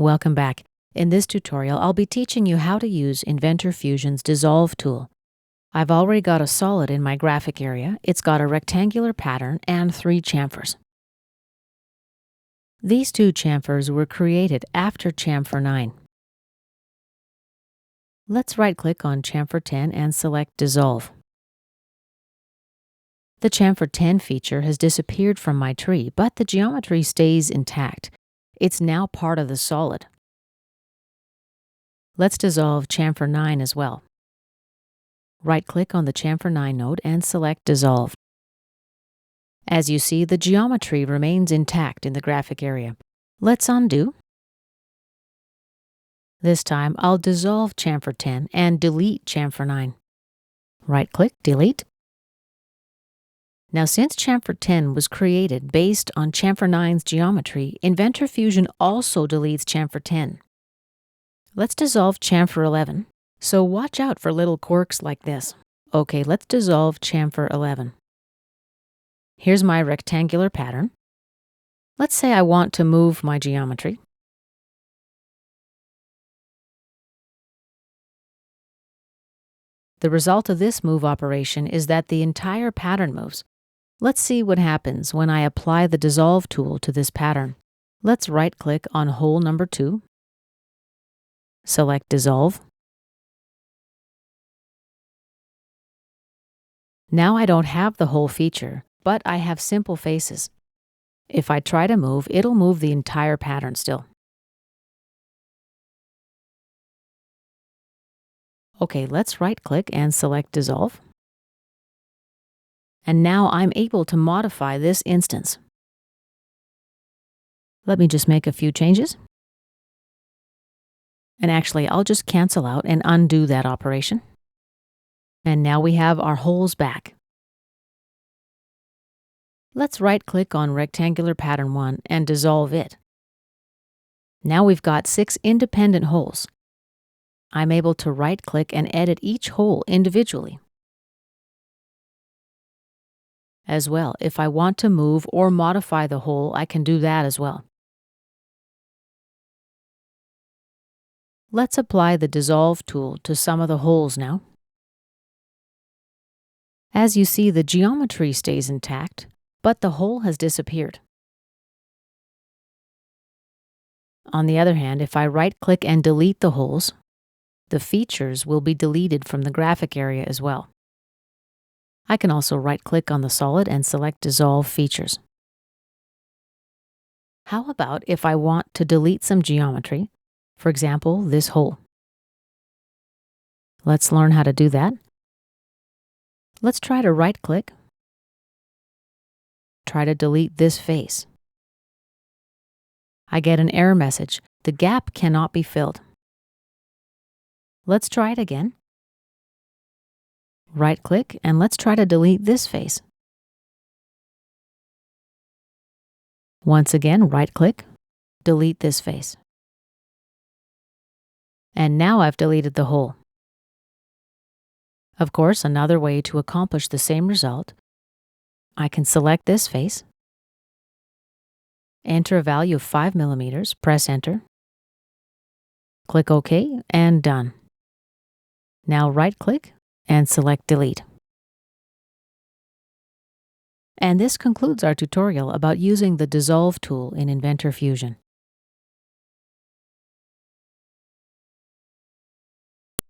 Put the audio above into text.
Welcome back. In this tutorial, I'll be teaching you how to use Inventor Fusion's Dissolve tool. I've already got a solid in my graphic area. It's got a rectangular pattern and 3 chamfers. These 2 chamfers were created after chamfer 9. Let's right-click on chamfer 10 and select Dissolve. The chamfer 10 feature has disappeared from my tree, but the geometry stays intact. It's now part of the solid. Let's dissolve chamfer 9 as well. Right-click on the chamfer 9 node and select Dissolve. As you see, the geometry remains intact in the graphic area. Let's undo. This time, I'll dissolve chamfer 10 and delete chamfer 9. Right-click, delete. Now, since chamfer 10 was created based on chamfer 9's geometry, Inventor Fusion also deletes chamfer 10. Let's dissolve chamfer 11, so watch out for little quirks like this. Okay, let's dissolve chamfer 11. Here's my rectangular pattern. Let's say I want to move my geometry. The result of this move operation is that the entire pattern moves. Let's see what happens when I apply the Dissolve tool to this pattern. Let's right-click on hole number 2, select Dissolve. Now I don't have the hole feature, but I have simple faces. If I try to move, it'll move the entire pattern still. Okay, let's right-click and select Dissolve. And now I'm able to modify this instance. Let me just make a few changes. And actually, I'll just cancel out and undo that operation. And now we have our holes back. Let's right-click on Rectangular Pattern 1 and dissolve it. Now we've got 6 independent holes. I'm able to right-click and edit each hole individually. As well, if I want to move or modify the hole, I can do that as well. Let's apply the Dissolve tool to some of the holes now. As you see, the geometry stays intact, but the hole has disappeared. On the other hand, if I right-click and delete the holes, the features will be deleted from the graphic area as well. I can also right-click on the solid and select Dissolve Features. How about if I want to delete some geometry, for example, this hole? Let's learn how to do that. Let's try to right-click. Try to delete this face. I get an error message. The gap cannot be filled. Let's try it again. Right-click, and let's try to delete this face. Once again, right-click, delete this face. And now I've deleted the hole. Of course, another way to accomplish the same result, I can select this face, enter a value of 5 millimeters, press Enter, click OK, and done. Now right-click and select Delete. And this concludes our tutorial about using the Dissolve tool in Inventor Fusion.